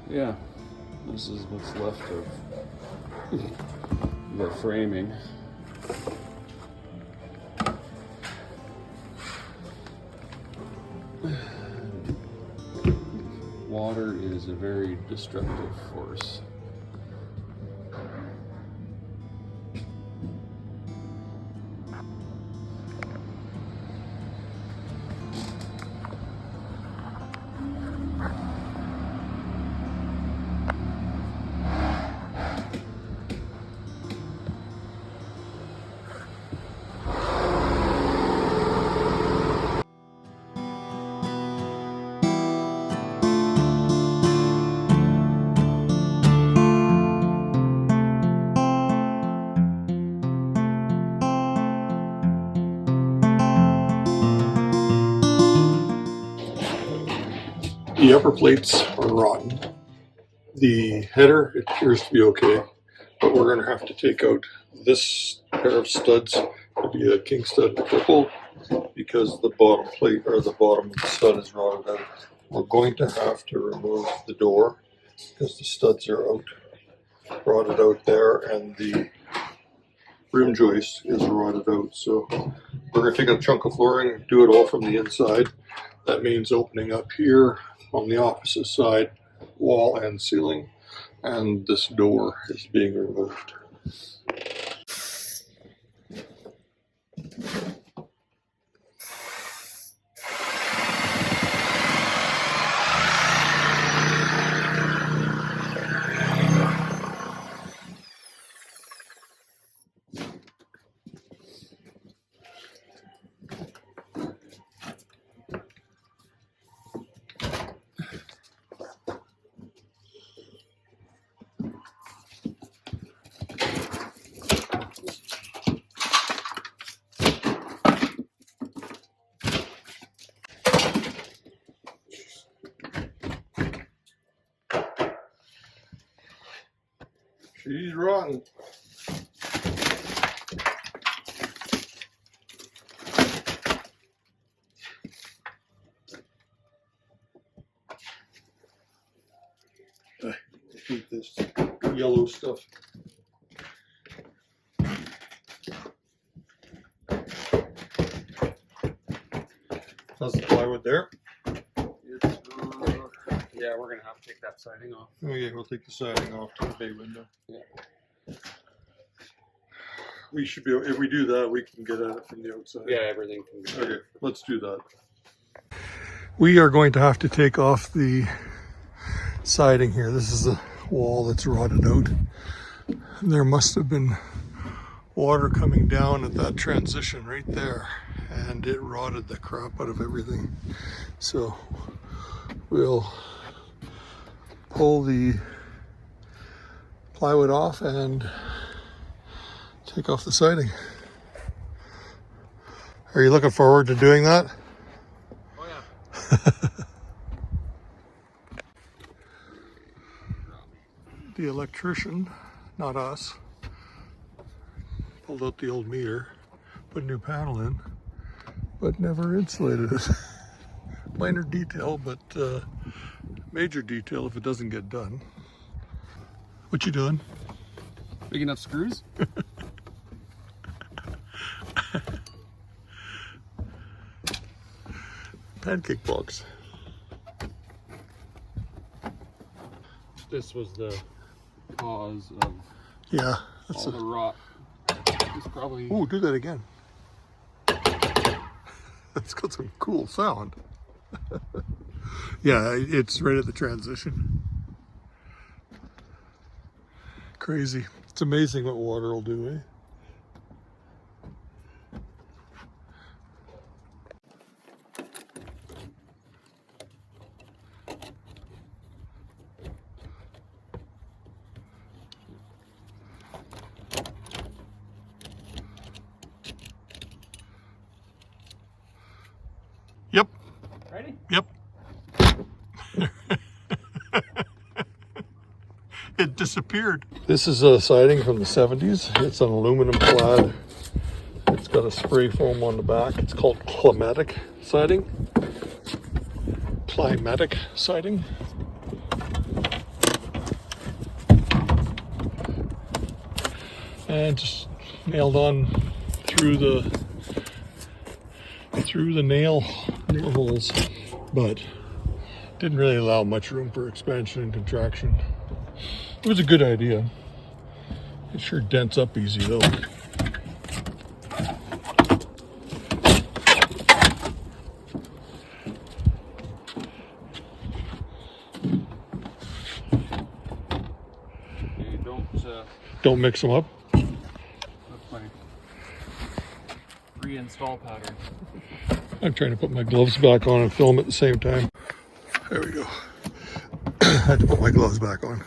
Yeah, this is what's left of the framing. Water is a very destructive force. The upper plates are rotten. The header, it appears to be okay, but we're going to have to take out this pair of studs. It'll be a king stud and a triple because the bottom plate or the bottom of the stud is rotted out. We're going to have to remove the door because the studs are out, rotted out there, and the rim joist is rotted out. So we're going to take a chunk of flooring, do it all from the inside. That means opening up here on the opposite side, wall and ceiling, and this door is being removed. She's rotten. I hate this yellow stuff. How's the plywood there? Yeah, we're gonna have to take that siding off. Oh yeah, we'll take the siding off to the bay window. Yeah. We should be, if we do that, we can get at it from the outside. Yeah, everything can be. Okay, let's do that. We are going to have to take off the siding here. This is the wall that's rotted out. There must have been water coming down at that transition right there, and it rotted the crap out of everything. So we'll pull the plywood off and take off the siding. Are you looking forward to doing that? Oh yeah. The electrician, not us, pulled out the old meter, put a new panel in, but never insulated it. Minor detail, but major detail if it doesn't get done. What you doing? Big enough screws? Pancake box. This was the cause of Yeah, that's all the rot. It's probably. Ooh, do that again. That's got some cool sound. Yeah, it's right at the transition. Crazy. It's amazing what water will do, eh? Yep. Ready? Yep. It disappeared. This is a siding from the 70s. It's an aluminum clad. It's got a spray foam on the back. It's called climatic siding. Climatic siding. and just nailed on through the nail holes, but didn't really allow much room for expansion and contraction. It was a good idea. It sure dents up easy though. Don't mix them up. That's my reinstall pattern. I'm trying to put my gloves back on and film at the same time. There we go. I had to put my gloves back on.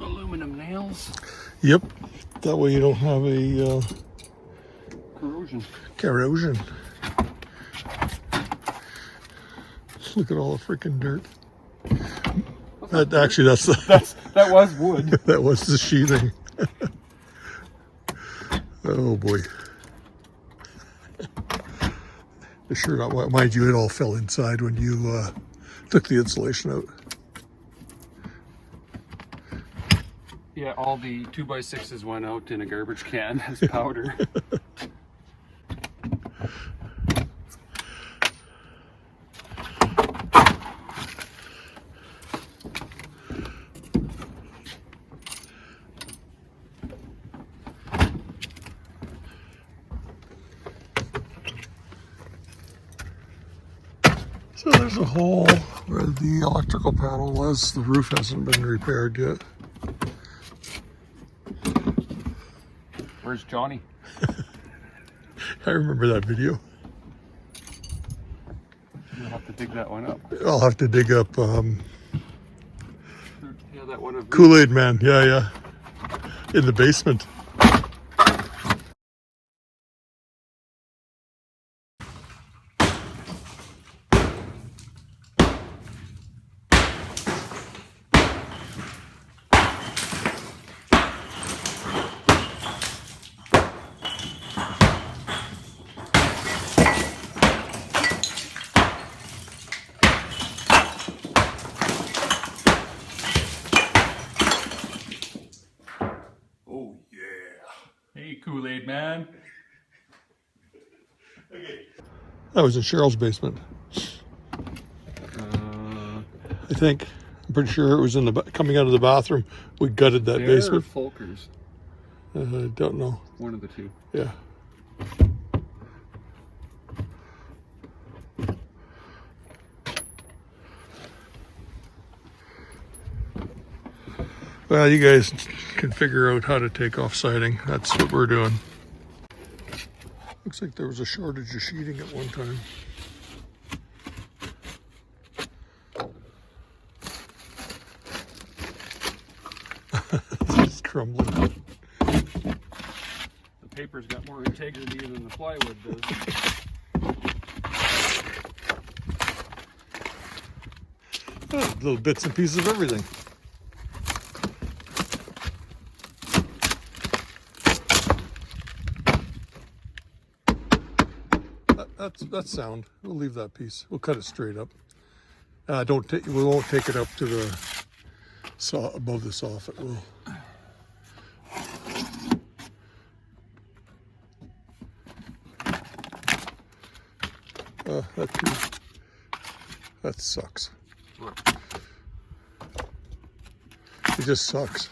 Aluminum nails. Yep. That way you don't have a corrosion. Look at all the freaking dirt. Actually, that was wood. That was the sheathing. Oh boy. Sure not. Mind you, it all fell inside when you took the insulation out. Yeah, all the 2x6s went out in a garbage can as powder. So there's a hole where the electrical panel was. The roof hasn't been repaired yet. Where's Johnny? I remember that video. You'll have to dig that one up. I'll have to dig up Yeah, that one of Kool-Aid Man. Yeah. In the basement. Hey, Kool-Aid Man. That was in Cheryl's basement. I think. I'm pretty sure it was in the coming out of the bathroom. We gutted that basement. Folkers. I don't know. One of the two. Yeah. Well, you guys can figure out how to take off siding. That's what we're doing. Looks like there was a shortage of sheeting at one time. It's crumbling. The paper's got more integrity than the plywood does. Little bits and pieces of everything. That's sound. We'll leave that piece. We'll cut it straight up. We won't take it up to the above the soffit. That sucks. It just sucks.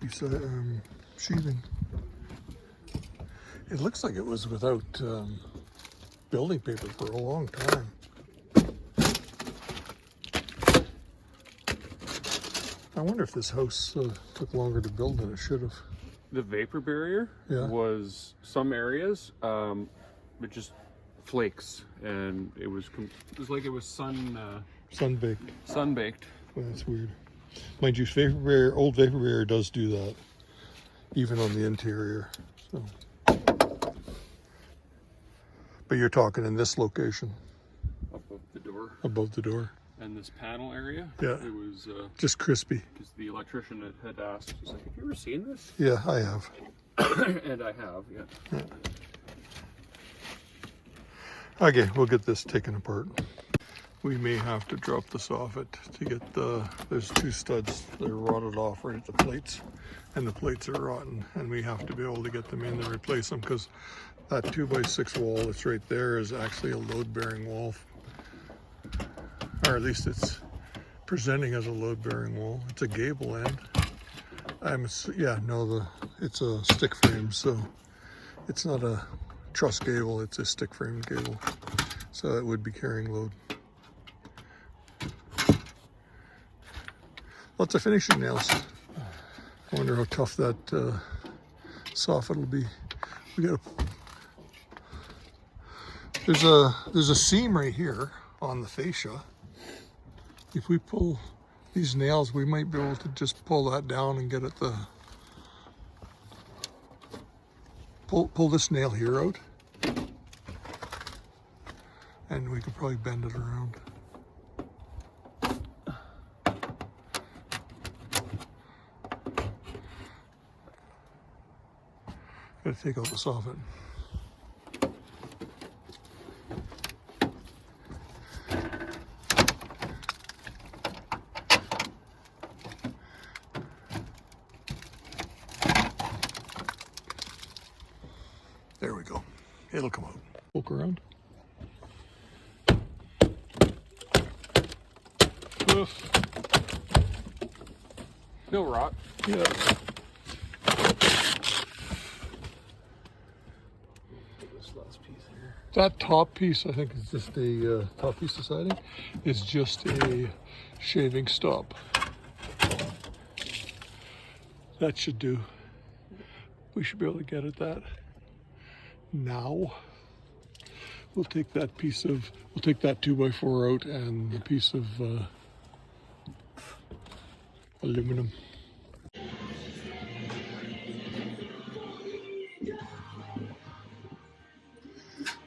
might be sheathing. It looks like it was without building paper for a long time. I wonder if this house took longer to build than it should have. The vapor barrier was some areas, but just flakes, and it was like it was Sun-baked. Sun-baked. Well, that's weird. Mind you, old vapor barrier does do that, even on the interior. So, but you're talking in this location, Above the door. Above the door. And this panel area, yeah, it was just crispy. Because the electrician had asked, he's like, "Have you ever seen this?" Yeah, I have. And I have, yeah. Okay, we'll get this taken apart. We may have to drop the soffit to get there's two studs that are rotted off right at the plates, and the plates are rotten, and we have to be able to get them in and replace them, because that 2x6 wall that's right there is actually a load-bearing wall, or at least it's presenting as a load-bearing wall. It's a gable end. It's a stick frame, so it's not a truss gable, it's a stick frame gable, so it would be carrying load. Lots of finishing nails. I wonder how tough that soffit will be. There's a seam right here on the fascia. If we pull these nails, we might be able to just pull that down and get it pull this nail here out, and we could probably bend it around. Gotta take out the soffit. There we go. It'll come out. Poke around. Oof. No rot. Yeah. This last piece here. That top piece, I think, is just a top piece of siding. Is just a shaving stop. That should do. We should be able to get at that. Now we'll take that 2x4 out and the piece of aluminum.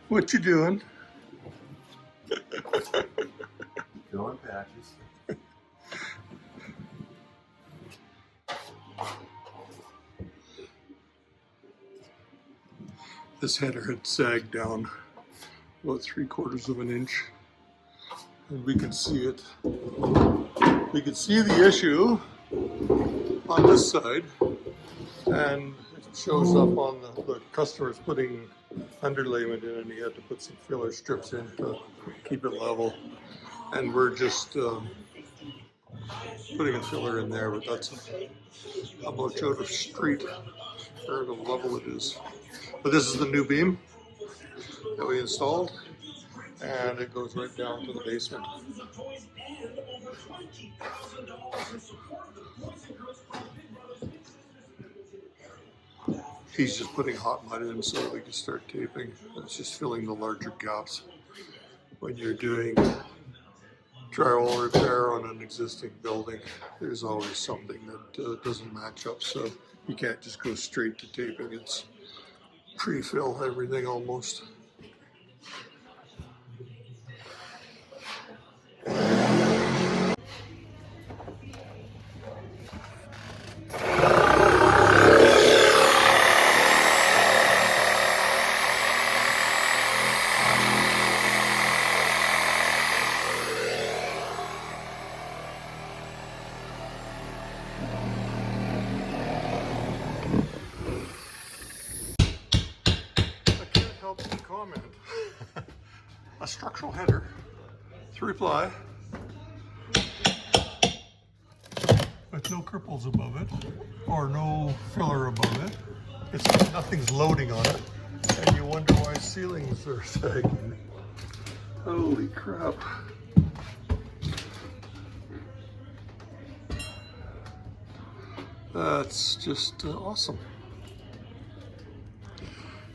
What you doing? Filling patches. This header had sagged down about 3/4 of an inch, and we can see it. We can see the issue on this side, and it shows up on the customer's putting underlayment in, and he had to put some filler strips in to keep it level. And we're just putting a filler in there, but that's about out of straight or the level it is. But this is the new beam that we installed, and it goes right down to the basement. He's just putting hot mud in so that we can start taping. It's just filling the larger gaps. When you're doing drywall repair on an existing building, there's always something that doesn't match up, so you can't just go straight to taping. It's pre-fill everything almost. Comment. A structural header, 3-ply, with no cripples above it, or no filler above it. It's like nothing's loading on it, and you wonder why ceilings are sagging. Holy crap. That's just awesome.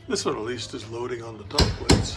This one at least is loading on the top plates.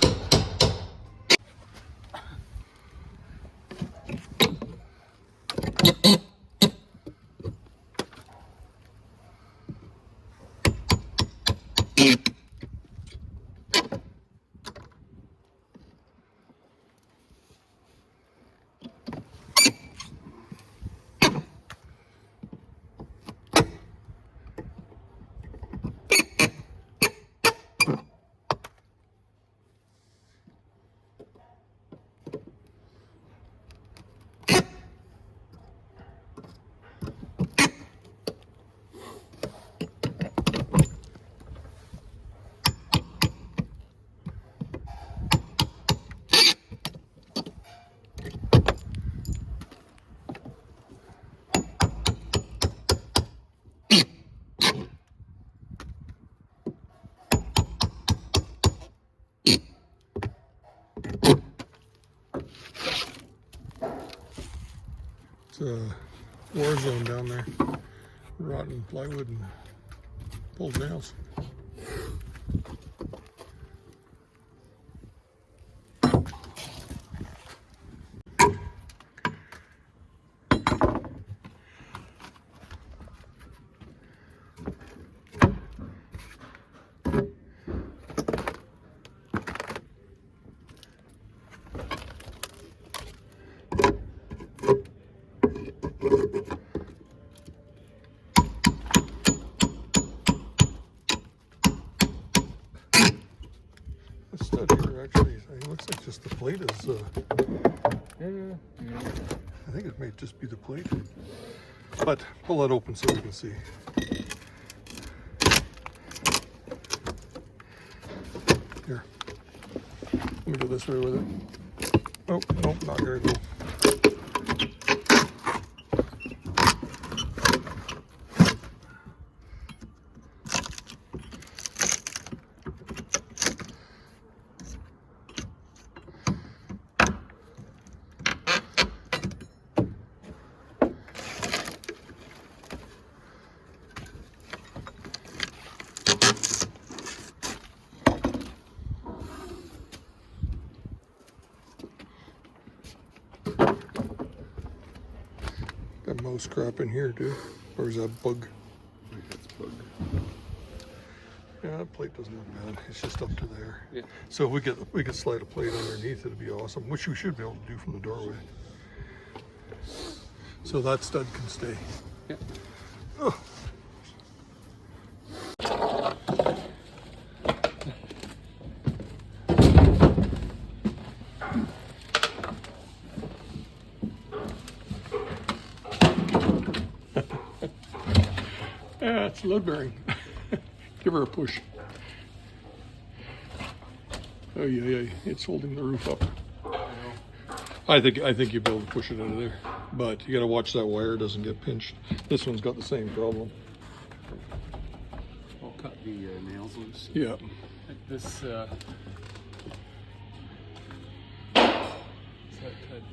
It's a war zone down there. Rotten plywood and pulled nails. This stud here actually, it looks like just the plate is, I think it may just be the plate. But pull that open so we can see. Here, let me go this way with it. Oh, nope, not very good. Got mouse crap in here too. Or is that bug? I think that's bug. Yeah, that plate doesn't look bad. It's just up to there. Yeah. So if we could slide a plate underneath, it'd be awesome. Which we should be able to do from the doorway. So that stud can stay. Yeah. Oh. Yeah, it's load bearing. Give her a push. Oh yeah, it's holding the roof up. I think you'll be able to push it out of there, but you got to watch that wire doesn't get pinched. This one's got the same problem. I'll cut the nails loose. Yeah. This.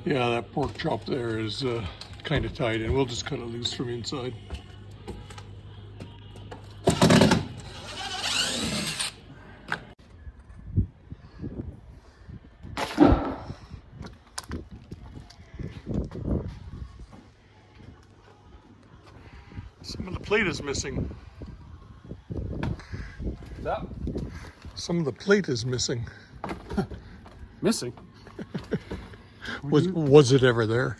Yeah, that pork chop there is kind of tight, and we'll just cut it loose from inside. Some of the plate is missing. That Some of the plate is missing. missing. Was it ever there?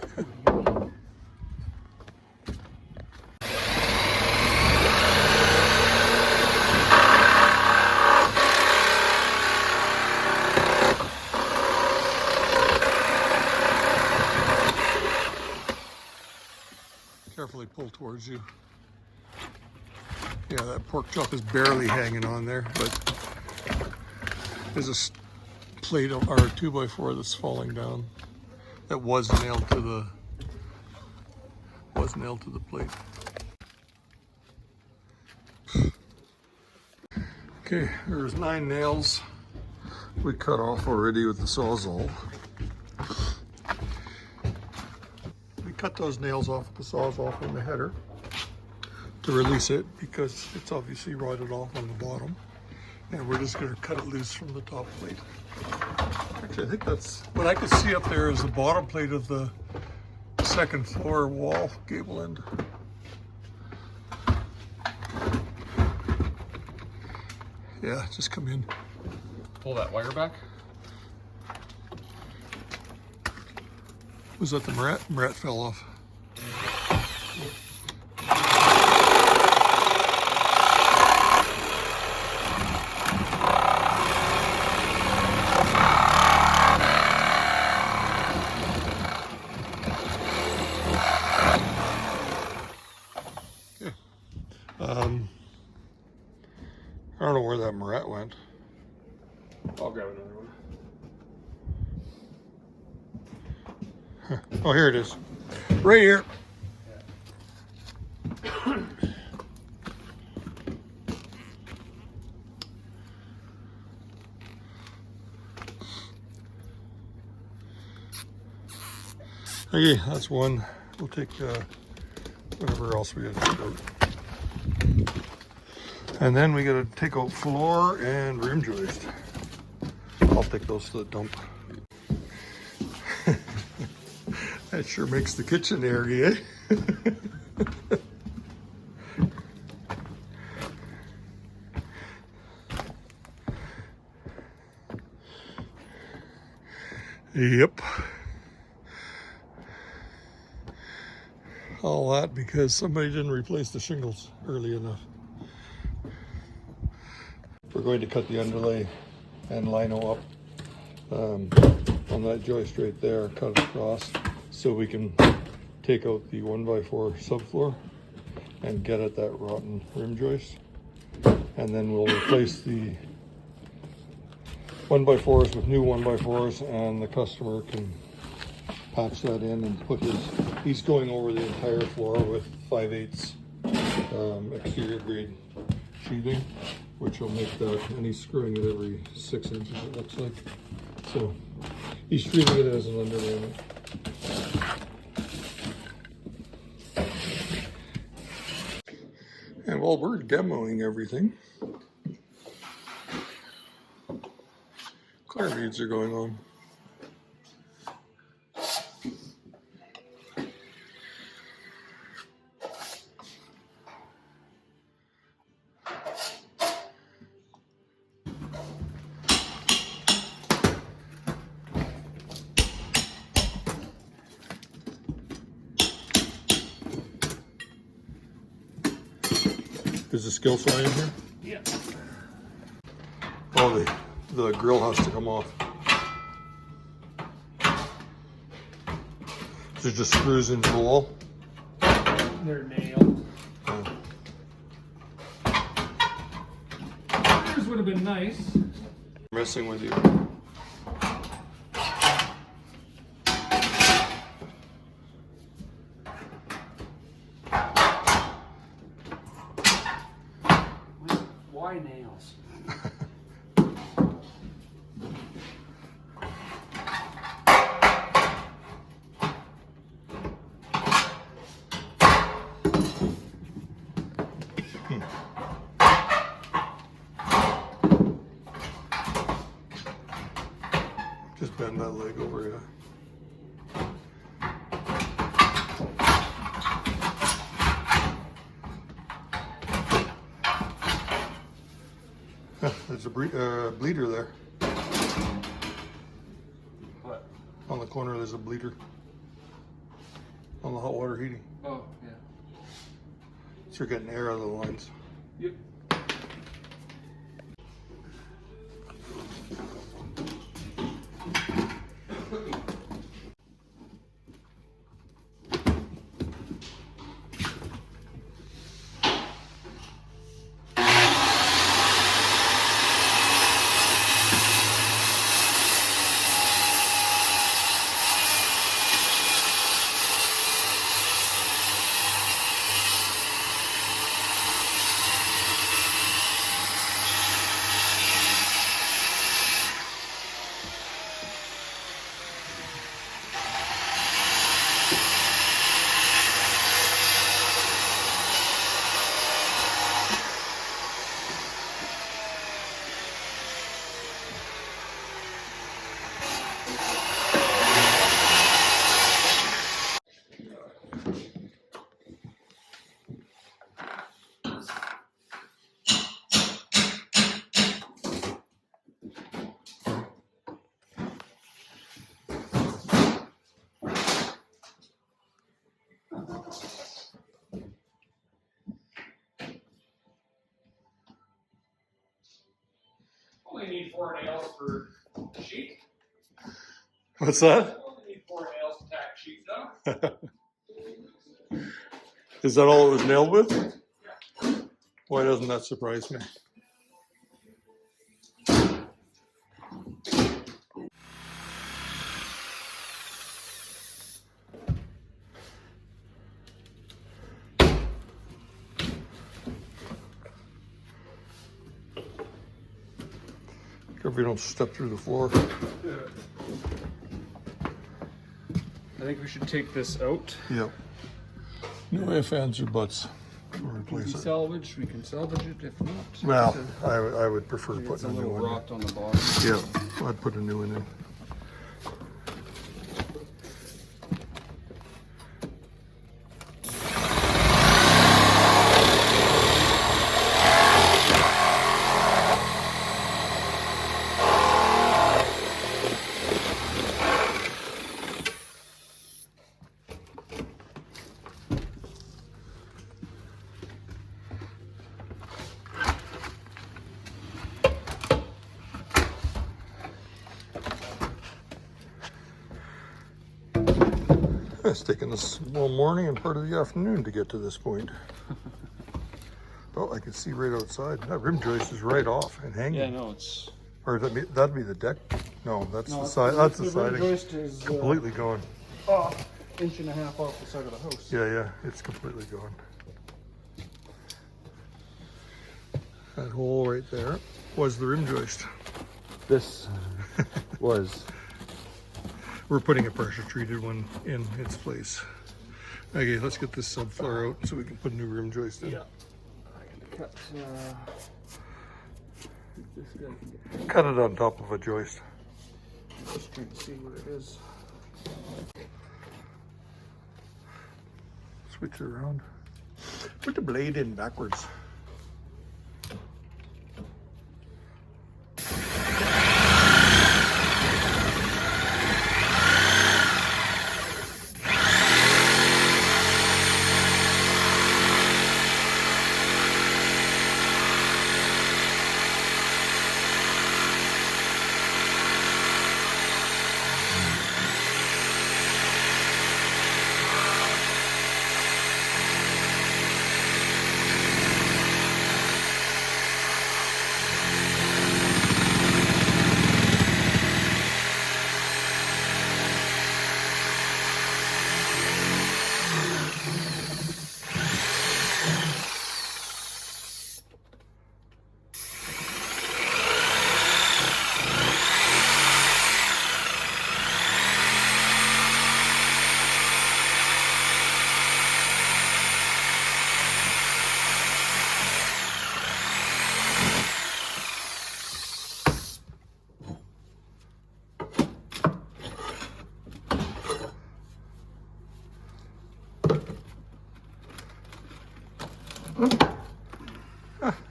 Carefully pull towards you. Yeah, that pork chop is barely hanging on there, but there's a plate or a 2x4 that's falling down. That was nailed to the is nailed to the plate. Okay, there's 9 nails we cut off already with the Sawzall. We cut those nails off with the Sawzall from the header to release it because it's obviously rotted off on the bottom. And we're just going to cut it loose from the top plate. Actually, I think that's what I could see up there is the bottom plate of the second floor wall gable end. Yeah, just come in. Pull that wire back. Was that the Murat? Murat fell off. Okay. I don't know where that Murat went. I'll grab another one. Huh. Oh, here it is. Right here. Okay, that's one. We'll take whatever else we have to take out. And then we gotta take out floor and rim joist. I'll take those to the dump. That sure makes the kitchen airy, eh? Yep. All that because somebody didn't replace the shingles early enough. We're going to cut the underlay and lino up on that joist right there, cut it across so we can take out the 1x4 subfloor and get at that rotten rim joist. And then we'll replace the 1x4s with new 1x4s, and the customer can patch that in and put he's going over the entire floor with 5/8 exterior grade sheathing, which will make that, and he's screwing it every 6 inches it looks like. So he's treating it as an underlayment. And while we're demoing everything, clear beads are going on. Is the skill saw in here? Yeah. Oh, the grill has to come off. So it just screws into the wall? They're nailed. Oh. This would have been nice. Messing with you. Why nails? Just bend that leg over here. There's a bleeder there. What? On the corner there's a bleeder. On the hot water heating. Oh, yeah. So you're getting air out of the lines. Yep. 4 nails for sheet. What's that? You only need 4 nails to tack sheet down. Is that all it was nailed with? Why doesn't that surprise me? Careful you don't step through the floor. I think we should take this out. Yep. No ifs, ands, or buts. We'll We replace can it. salvage. We can salvage it if not. Well, I would prefer It's putting a a new little one in. rot on the bottom. Yeah, I'd put a new one in. It's taken us all morning and part of the afternoon to get to this point. Oh, I can see right outside. That rim joist is right off and hanging. Yeah, no, it's Or that'd be the deck. No, that's no, the side. That's the rim siding. joist is Completely gone. inch and a half off the side of the house. Yeah, it's completely gone. That hole right there was the rim joist. This was. We're putting a pressure treated one in its place. Okay, let's get this subfloor out so we can put a new rim joist in. Yeah. I'm gonna cut. This guy can get. Cut it on top of a joist. Just trying to see where it is. Switch it around. Put the blade in backwards.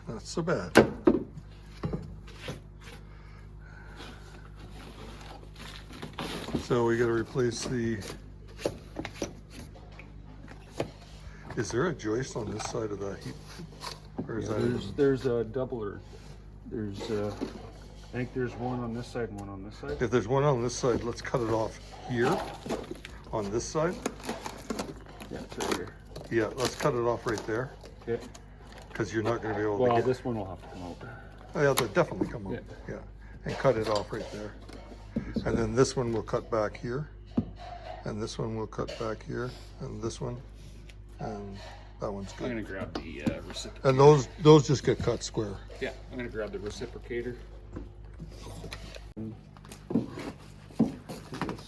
Not so bad. So we got to replace the. Is there a joist on this side of the heat? Or is There's a doubler. There's I think there's one on this side and one on this side. If there's one on this side, let's cut it off here on this side. Yeah, it's right here. Yeah, let's cut it off right there Okay. because you're not going to be able to Well, get. this one will have to come out. Oh, yeah, they'll definitely come out. Yeah, and cut it off right there. And then this one will cut back here, and this one will cut back here, and this one, and that one's I'm gonna good. grab the reciprocator. And those just get cut square. Yeah, I'm gonna grab the reciprocator.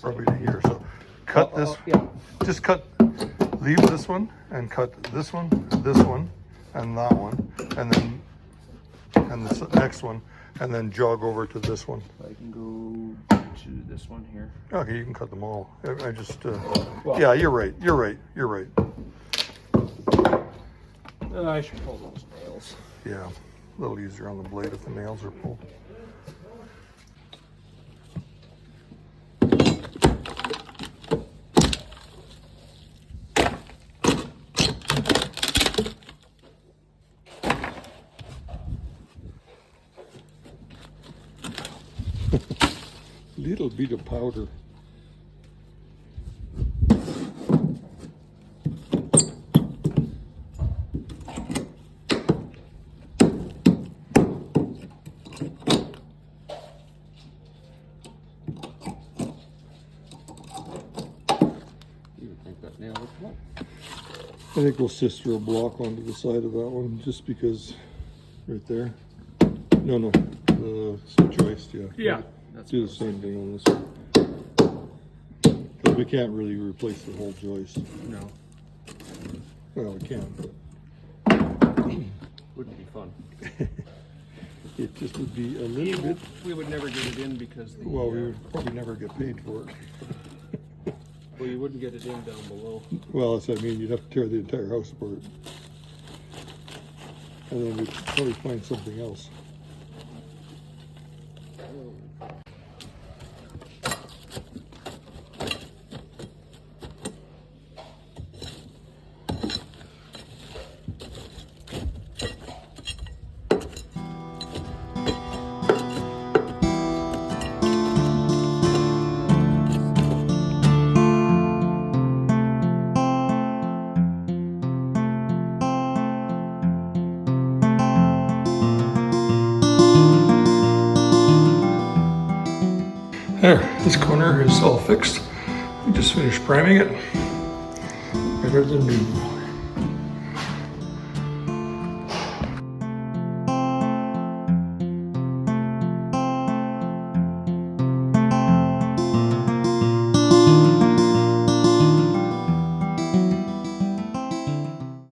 Probably to here. So cut this. Yeah. Just cut. Leave this one and cut this one, and that one, and then this next one, and then jog over to this one. I can go to this one here. Okay, you can cut them all. I just. Well- Yeah, you're right. You're right. I should pull those nails. Yeah, a little easier on the blade if the nails are pulled. little bit of powder. I think we'll sister a block onto the side of that one just because right there. No, the joist, yeah. Yeah. Do the same thing on this one. Because we can't really replace the whole joist. No. Well, we can. Wouldn't be fun. It just would be a little bit. We would never get it in because the, Well, we would probably never get paid for it. well, you wouldn't get it in down below. Well, that's what I mean. You'd have to tear the entire house apart. And then we'd probably find something else. There, this corner is all fixed. We just finished priming it. Better than new.